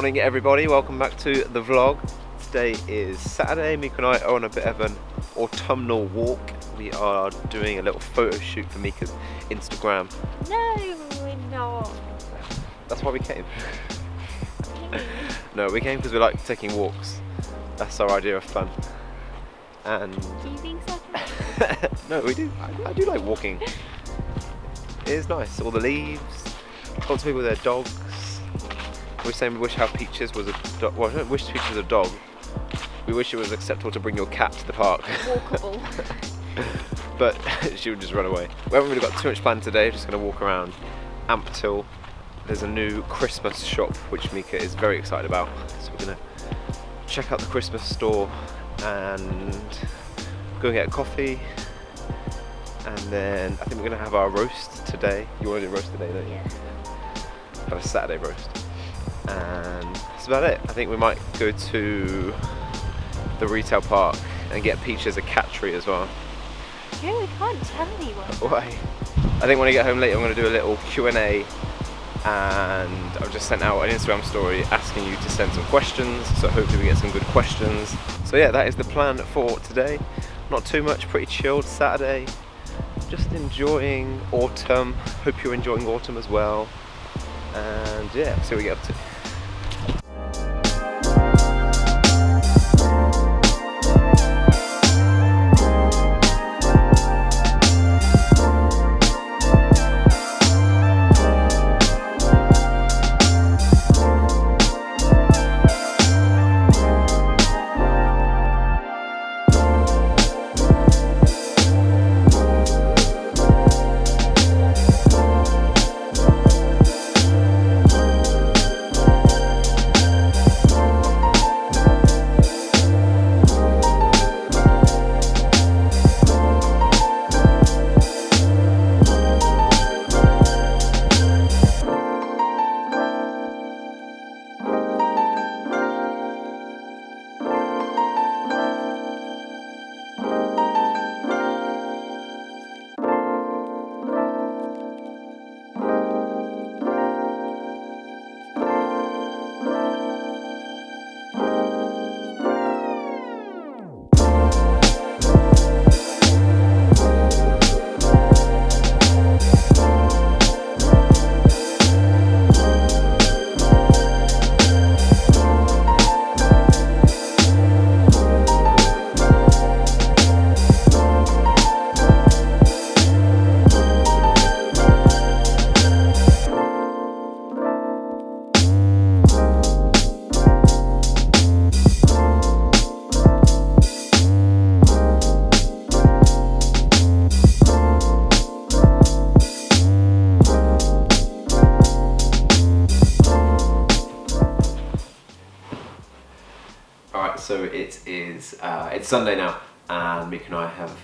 Morning everybody, welcome back to the vlog. Today is Saturday. Mieke and I are on a bit of an autumnal walk. We are doing a little photo shoot for Mieka's Instagram. No, we're not. That's why we came. No, we came because we like taking walks. That's our idea of fun. And Do you think so? no, we do. I do like walking. It is nice. All the leaves. Lots of people with their dogs. We're saying we wish how Peaches was a dog. Well, I don't wish Peaches was a dog. We wish it was acceptable to bring your cat to the park. Walkable. But she would just run away. We haven't really got too much planned today. Just going to walk around Ampthill. There's a new Christmas shop which Mieke is very excited about. So we're going to check out the Christmas store and go and get a coffee. And then I think we're going to have our roast today. You want to do roast today, don't you? Yeah. Have a Saturday roast. And that's about it. I think we might go to the retail park and get Peaches a cat treat as well. Yeah, we can't tell anyone. Why? I think when I get home later I'm going to do a little Q&A, and I've just sent out an Instagram story asking you to send some questions, so hopefully we get some good questions. So yeah, that is the plan for today. Not too much, pretty chilled Saturday. Just enjoying autumn. Hope you're enjoying autumn as well. And yeah, see what we get up to. So it's Sunday now, and Mieke and I have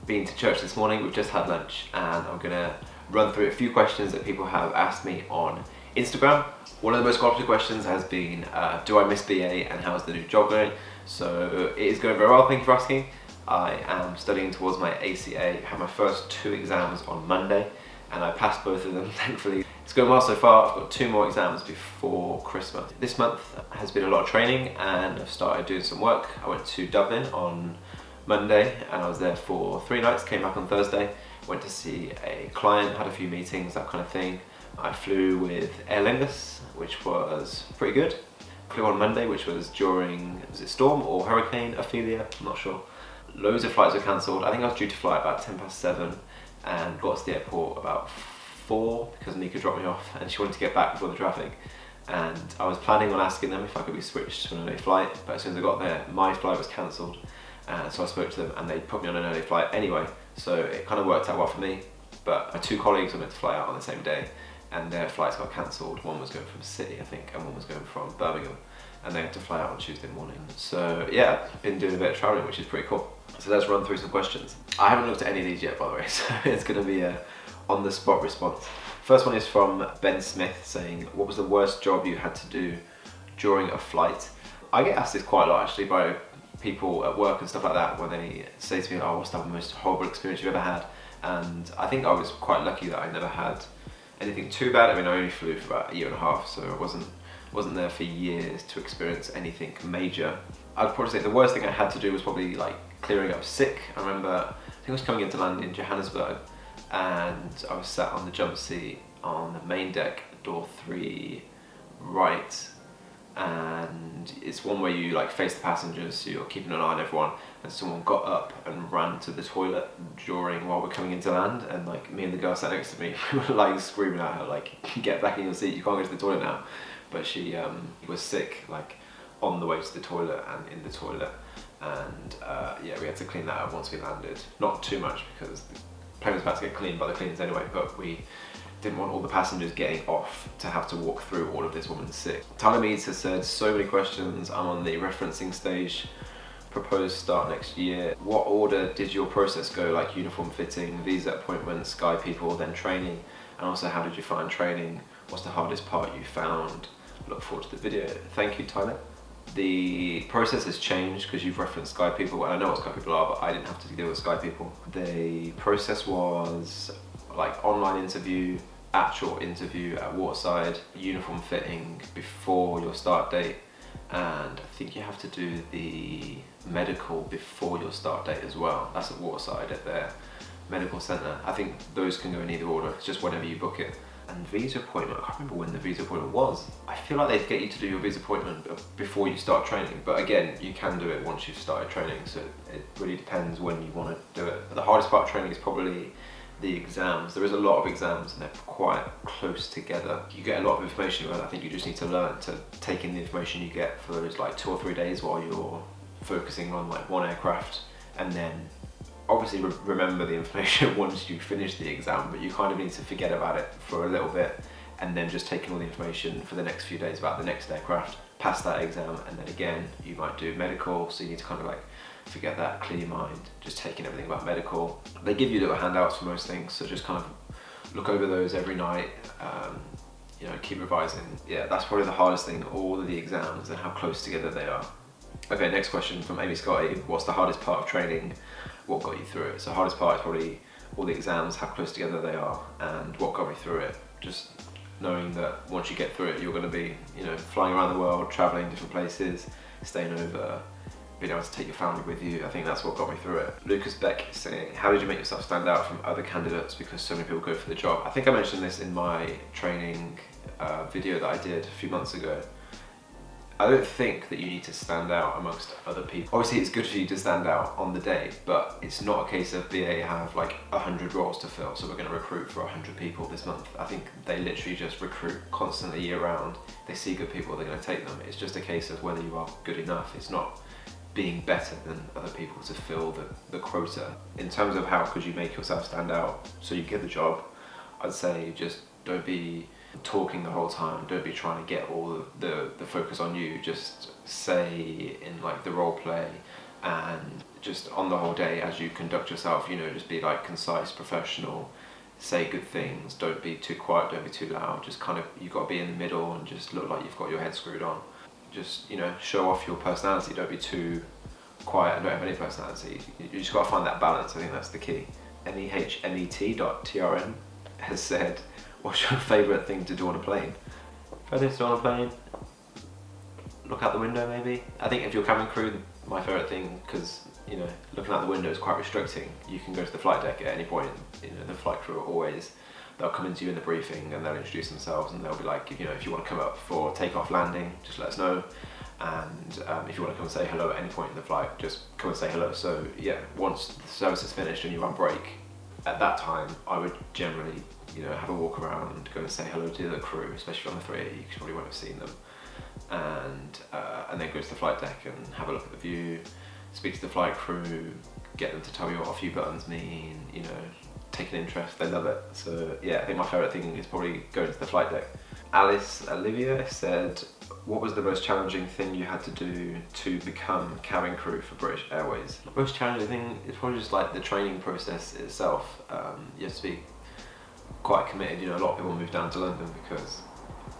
been to church this morning. We've just had lunch, and I'm gonna run through a few questions that people have asked me on Instagram. One of the most popular questions has been, do I miss BA and how's the new job going? So it is going very well, thank you for asking. I am studying towards my ACA. I had my first 2 exams on Monday, and I passed both of them, thankfully. It's going well so far. I've got 2 more exams before Christmas. This month has been a lot of training, and I've started doing some work. I went to Dublin on Monday, and I was there for 3 nights, came back on Thursday, went to see a client, had a few meetings, that kind of thing. I flew with Aer Lingus, which was pretty good. Flew on Monday, which was during, was it storm or hurricane Ophelia? I'm not sure. Loads of flights were cancelled. I think I was due to fly about 7:10 and got to the airport about 4 because Mieke dropped me off and she wanted to get back before the traffic. And I was planning on asking them if I could be switched to an early flight, but as soon as I got there, my flight was cancelled. So I spoke to them and they put me on an early flight anyway. So it kind of worked out well for me. But my 2 colleagues were meant to fly out on the same day, and their flights got cancelled. One was going from City, I think, and one was going from Birmingham, and they had to fly out on Tuesday morning. So yeah, been doing a bit of travelling, which is pretty cool. So let's run through some questions. I haven't looked at any of these yet, by the way, so it's going to be a on-the-spot response. First one is from Ben Smith saying, what was the worst job you had to do during a flight? I get asked this quite a lot actually by people at work and stuff like that, where they say to me, oh, what's the most horrible experience you've ever had? And I think I was quite lucky that I never had anything too bad. I mean, I only flew for about a year and a half, so I wasn't wasn't there for years to experience anything major. I'd probably say the worst thing I had to do was probably like clearing up sick. I remember, I think I was coming into land in Johannesburg, and I was sat on the jump seat on the main deck, door 3 right, and it's one where you like face the passengers, so you're keeping an eye on everyone, and someone got up and ran to the toilet while we're coming into land, and like me and the girl sat next to me, we were like screaming at her like, get back in your seat, you can't go to the toilet now. But she was sick, like on the way to the toilet and in the toilet, and yeah, we had to clean that up once we landed. Not too much because the plane was about to get cleaned by the cleaners anyway, but we didn't want all the passengers getting off to have to walk through all of this woman's sick. Tyler Meads has said, so many questions, I'm on the referencing stage, proposed start next year. What order did your process go, like uniform fitting, visa appointment, Sky people, then training? And also, how did you find training? What's the hardest part you found? Look forward to the video. Thank you, Tyler. The process has changed because you've referenced Sky people, and I know what Sky people are, but I didn't have to deal with Sky people. The process was like online interview, actual interview at Waterside, uniform fitting before your start date, and I think you have to do the medical before your start date as well. That's at Waterside at their medical centre. I think those can go in either order, it's just whenever you book it. And visa appointment, I can't remember when the visa appointment was. I feel like they'd get you to do your visa appointment before you start training, but again, you can do it once you've started training, so it really depends when you want to do it. But the hardest part of training is probably the exams. There is a lot of exams and they're quite close together. You get a lot of information, and I think you just need to learn to take in the information you get for those like 2 or 3 days while you're focusing on like one aircraft, and then obviously remember the information once you finish the exam, but you kind of need to forget about it for a little bit and then just take in all the information for the next few days about the next aircraft, pass that exam, and then again you might do medical, so you need to kind of like forget that, clear your mind, just taking everything about medical. They give you little handouts for most things, so just kind of look over those every night, you know, keep revising. Yeah, that's probably the hardest thing, all of the exams and how close together they are. Okay, next question from Amy Scotty. What's the hardest part of training? What got you through it? So hardest part is probably all the exams, how close together they are, and what got me through it. Just knowing that once you get through it, you're going to be, you know, flying around the world, traveling different places, staying over, being able to take your family with you. I think that's what got me through it. Lucas Beck is saying, how did you make yourself stand out from other candidates because so many people go for the job? I think I mentioned this in my training video that I did a few months ago. I don't think that you need to stand out amongst other people. Obviously it's good for you to stand out on the day, but it's not a case of BA have like 100 roles to fill, so we're going to recruit for 100 people this month. I think they literally just recruit constantly year round. They see good people, they're going to take them. It's just a case of whether you are good enough. It's not being better than other people to fill the quota. In terms of how could you make yourself stand out so you get the job, I'd say just don't be talking the whole time, don't be trying to get all the focus on you. Just say in like the role play and just on the whole day as you conduct yourself, you know, just be like concise, professional, say good things, don't be too quiet, don't be too loud, just kind of, you've got to be in the middle and just look like you've got your head screwed on. Just, you know, show off your personality, don't be too quiet and don't have any personality. You just got to find that balance, I think that's the key. NEHNET.TRN has said, what's your favourite thing to do on a plane? Favourite thing to do on a plane? Look out the window maybe? I think if you're cabin crew, my favourite thing, because, you know, looking out the window is quite restricting. You can go to the flight deck at any point. You know, the flight crew are always, they'll come into you in the briefing and they'll introduce themselves and they'll be like, you know, if you want to come up for takeoff landing, just let us know. And if you want to come and say hello at any point in the flight, just come and say hello. So yeah, once the service is finished and you're on break, at that time, I would generally, you know, have a walk around, go and say hello to the crew, especially on the 380, because you probably won't have seen them. And then go to the flight deck and have a look at the view, speak to the flight crew, get them to tell you what a few buttons mean, you know, take an interest, they love it. So yeah, I think my favourite thing is probably going to the flight deck. Alice Olivia said, what was the most challenging thing you had to do to become cabin crew for British Airways? The most challenging thing is probably just like the training process itself. You have to be quite committed. You know, a lot of people move down to London because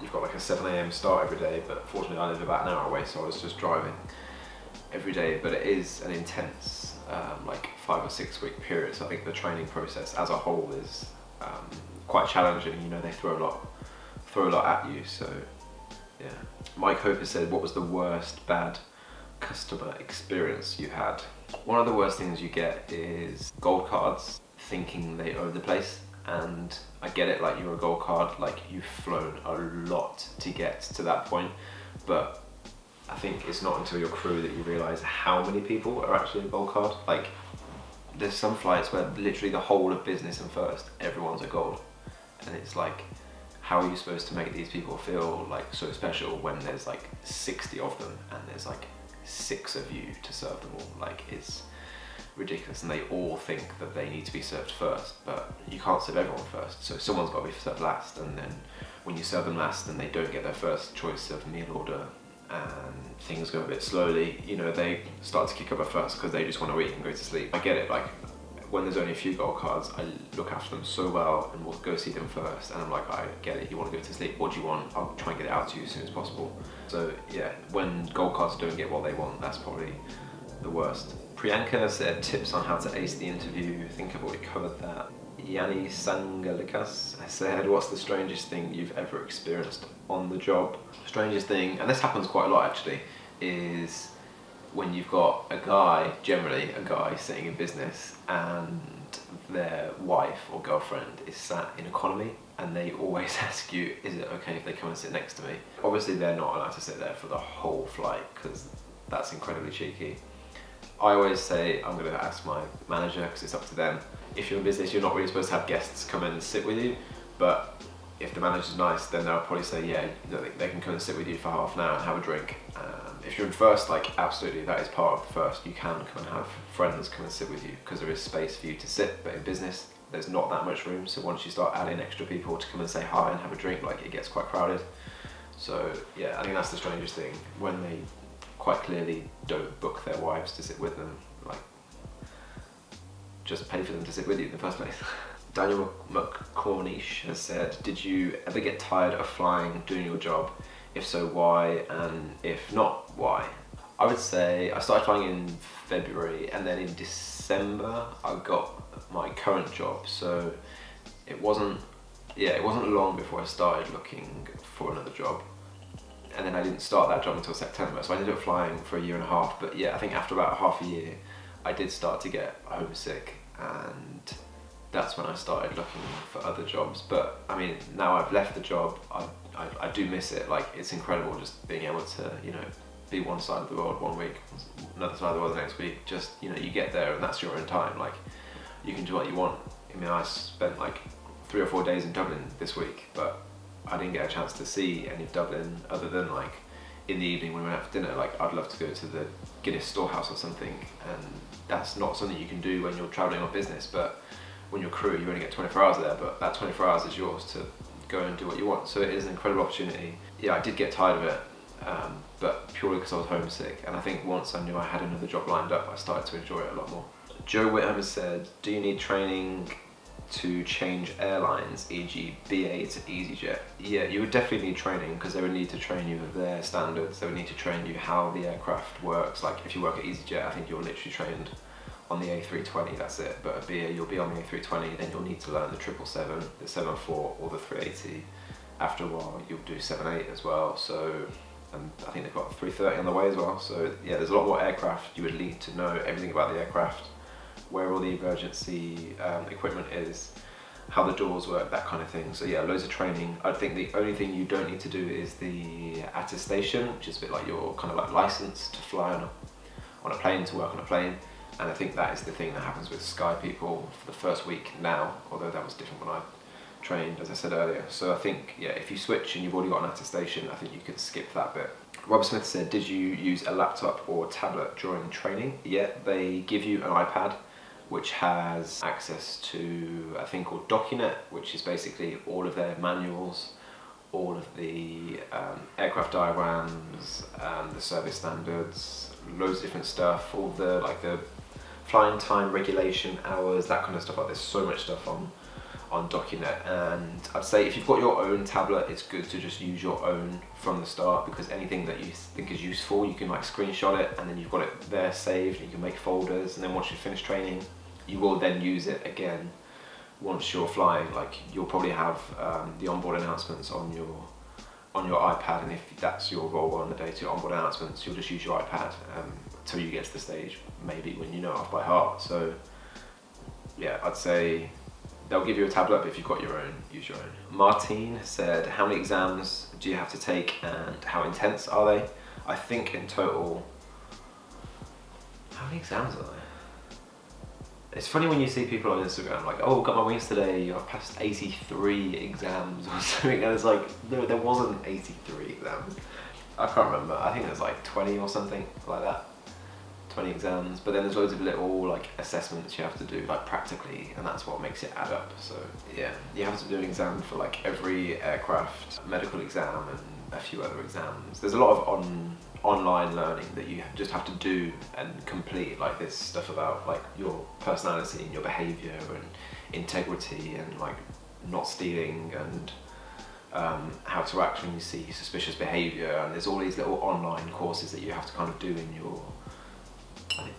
you've got like a 7 AM start every day, but fortunately I live about an hour away, so I was just driving every day. But it is an intense like 5 or 6 week period, so I think the training process as a whole is quite challenging. You know, they throw a lot at you, so Yeah. Mike Hope has said, what was the worst bad customer experience you had? One of the worst things you get is gold cards thinking they own the place. And I get it, like you're a gold card, like you've flown a lot to get to that point, but I think it's not until your crew that you realise how many people are actually a gold card. Like there's some flights where literally the whole of business and first, everyone's a gold. And it's like, how are you supposed to make these people feel like so special when there's like 60 of them and there's like 6 of you to serve them all? Like it's ridiculous, and they all think that they need to be served first, but you can't serve everyone first, so someone's got to be served last, and then when you serve them last and they don't get their first choice of meal order and things go a bit slowly, you know, they start to kick up a fuss because they just want to eat and go to sleep. I get it, like when there's only a few gold cards, I look after them so well and we'll go see them first, and I'm like, I get it, you want to go to sleep, what do you want? I'll try and get it out to you as soon as possible. So yeah, when gold cards don't get what they want, that's probably the worst. Priyanka said tips on how to ace the interview. I think I've already covered that. Yanni Sangalikas said, what's the strangest thing you've ever experienced on the job? Strangest thing, and this happens quite a lot actually, is when you've got a guy, generally a guy sitting in business, and their wife or girlfriend is sat in economy, and they always ask you, is it okay if they come and sit next to me? Obviously they're not allowed to sit there for the whole flight because that's incredibly cheeky. I always say I'm going to ask my manager because it's up to them. If you're in business, you're not really supposed to have guests come in and sit with you, but if the manager's nice, then they'll probably say, yeah, they can come and sit with you for half an hour and have a drink. If you're in first, like absolutely, that is part of the first. You can come and have friends come and sit with you because there is space for you to sit, but in business, there's not that much room. So once you start adding extra people to come and say hi and have a drink, like it gets quite crowded. So yeah, I think that's the strangest thing, when they quite clearly don't book their wives to sit with them, like just pay for them to sit with you in the first place. Daniel McCornish has said, did you ever get tired of flying doing your job? If so, why? And if not, why? I would say I started flying in February, and then in December I got my current job, so it wasn't long before I started looking for another job. And then I didn't start that job until September, so I ended up flying for a year and a half. But yeah, I think after about half a year, I did start to get homesick, and that's when I started looking for other jobs. But I mean, now I've left the job, I do miss it. Like, it's incredible just being able to, you know, be one side of the world one week, another side of the world the next week. Just, you know, you get there and that's your own time. Like, you can do what you want. I mean, I spent like 3 or 4 days in Dublin this week, but I didn't get a chance to see any of Dublin other than like in the evening when we went out for dinner. Like, I'd love to go to the Guinness Storehouse or something, and that's not something you can do when you're travelling on business. But when you're crew, you only get 24 hours there, but that 24 hours is yours to go and do what you want. So it is an incredible opportunity. Yeah, I did get tired of it, but purely because I was homesick. And I think once I knew I had another job lined up, I started to enjoy it a lot more. Joe Whitham has said, do you need training to change airlines, e.g. BA to EasyJet? Yeah, you would definitely need training, because they would need to train you of their standards. They would need to train you how the aircraft works. Like if you work at EasyJet, I think you're literally trained on the A320, that's it. But a BA, you'll be on the A320, then you'll need to learn the 777, the 704 or the 380. After a while, you'll do 78 as well. So, and I think they've got 330 on the way as well. So yeah, there's a lot more aircraft. You would need to know everything about the aircraft, where all the emergency equipment is, how the doors work, that kind of thing. So yeah, loads of training. I think the only thing you don't need to do is the attestation, which is a bit like your kind of like license to fly on a plane, to work on a plane. And I think that is the thing that happens with Sky people for the first week now, although that was different when I trained, as I said earlier. So I think, yeah, if you switch and you've already got an attestation, I think you can skip that bit. Rob Smith said, did you use a laptop or tablet during training? Yeah, they give you an iPad, which has access to a thing called DocuNet, which is basically all of their manuals, all of the aircraft diagrams, the service standards, loads of different stuff, all the like the flying time regulation hours, that kind of stuff. Like, there's so much stuff on DocuNet, and I'd say if you've got your own tablet, it's good to just use your own from the start, because anything that you think is useful, you can like screenshot it, and then you've got it there saved, and you can make folders, and then once you finish training, you will then use it again once you're flying. Like, you'll probably have the onboard announcements on on your iPad, and if that's your role on the day to onboard announcements, you'll just use your iPad till you get to the stage, maybe when you know it off by heart. So yeah, I'd say they'll give you a tablet, but if you've got your own, use your own. Martine said, how many exams do you have to take and how intense are they? I think in total, how many exams are there? It's funny when you see people on Instagram like, oh, got my wings today, I've passed 83 exams or something, and it's like, no, there wasn't 83 exams. I can't remember, I think there's like 20 or something like that, 20 exams, but then there's loads of little like assessments you have to do like practically, and that's what makes it add up. So yeah, you have to do an exam for like every aircraft medical exam and a few other exams. There's a lot of online learning that you just have to do and complete, like this stuff about like your personality and your behaviour and integrity and like not stealing and how to act when you see suspicious behaviour, and there's all these little online courses that you have to kind of do in your,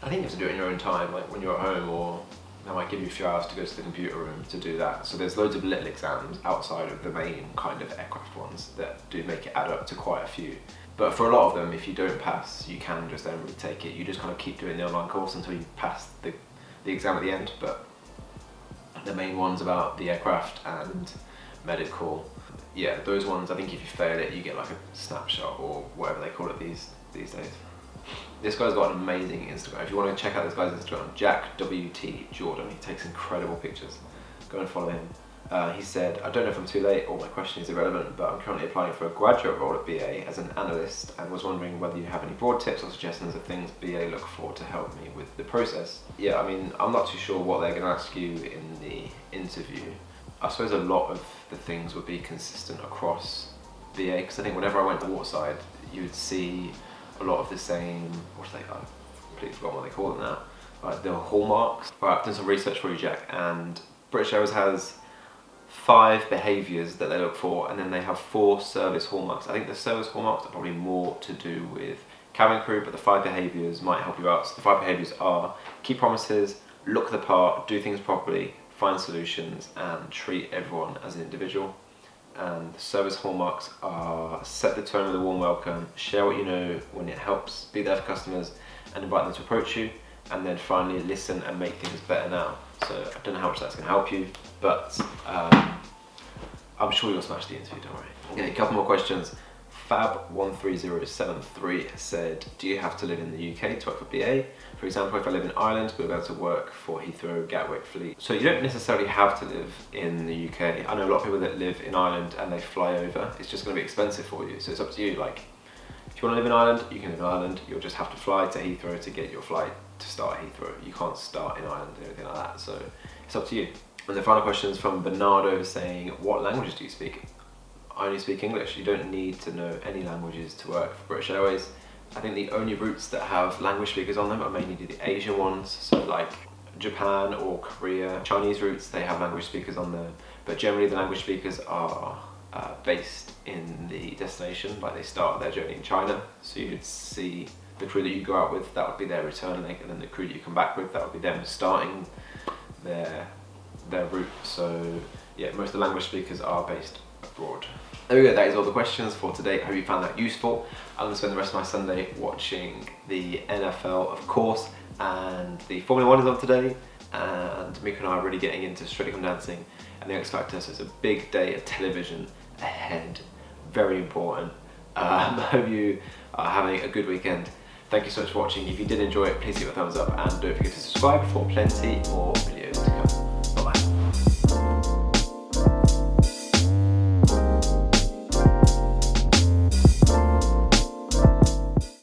I think you have to do it in your own time, like when you're at home, or they might give you a few hours to go to the computer room to do that. So there's loads of little exams outside of the main kind of aircraft ones that do make it add up to quite a few. But for a lot of them, if you don't pass, you can just then retake it. You just kind of keep doing the online course until you pass the exam at the end. But the main ones about the aircraft and medical, yeah, those ones, I think if you fail it, you get like a snapshot or whatever they call it these days. This guy's got an amazing Instagram. If you want to check out this guy's Instagram, Jack WT Jordan, he takes incredible pictures. Go and follow him. He said, I don't know if I'm too late or my question is irrelevant, but I'm currently applying for a graduate role at BA as an analyst and was wondering whether you have any broad tips or suggestions of things BA look for to help me with the process. Yeah, I mean, I'm not too sure what they're going to ask you in the interview. I suppose a lot of the things would be consistent across BA, because I think whenever I went to Waterside, you would see a lot of the same, I've completely forgotten what they call them now, like the hallmarks. Right, I've done some research for you, Jack, and British Airways has 5 behaviours that they look for, and then they have 4 service hallmarks. I think the service hallmarks are probably more to do with cabin crew, but the 5 behaviours might help you out. So the 5 behaviours are keep promises, look the part, do things properly, find solutions, and treat everyone as an individual. And the service hallmarks are set the tone with a warm welcome, share what you know when it helps, be there for customers and invite them to approach you, and then finally listen and make things better now. So I don't know how much that's going to help you, but I'm sure you'll smash the interview, don't worry. Okay, a couple more questions. Fab13073 said, do you have to live in the UK to work for BA? For example, if I live in Ireland, we'll be able to work for Heathrow, Gatwick Fleet. So you don't necessarily have to live in the UK. I know a lot of people that live in Ireland and they fly over. It's just going to be expensive for you. So it's up to you. Like, if you want to live in Ireland, you can live in Ireland. You'll just have to fly to Heathrow to get your flight to start at Heathrow. You can't start in Ireland or anything like that. So it's up to you. And the final question is from Bernardo saying, what languages do you speak? I only speak English. You don't need to know any languages to work for British Airways. I think the only routes that have language speakers on them are mainly the Asian ones, so like Japan or Korea. Chinese routes, they have language speakers on them, but generally the language speakers are based in the destination, like they start their journey in China. So you'd see the crew that you go out with, that would be their return leg, and then the crew that you come back with, that would be them starting their route. So yeah, most of the language speakers are based abroad. There we go, that is all the questions for today. I hope you found that useful. I'm going to spend the rest of my Sunday watching the NFL, of course, and the Formula 1 is on today, and Mieke and I are really getting into Strictly Come Dancing and the X Factor, so it's a big day of television ahead. Very important. I hope you are having a good weekend. Thank you so much for watching. If you did enjoy it, please give it a thumbs up and don't forget to subscribe for plenty more videos to come.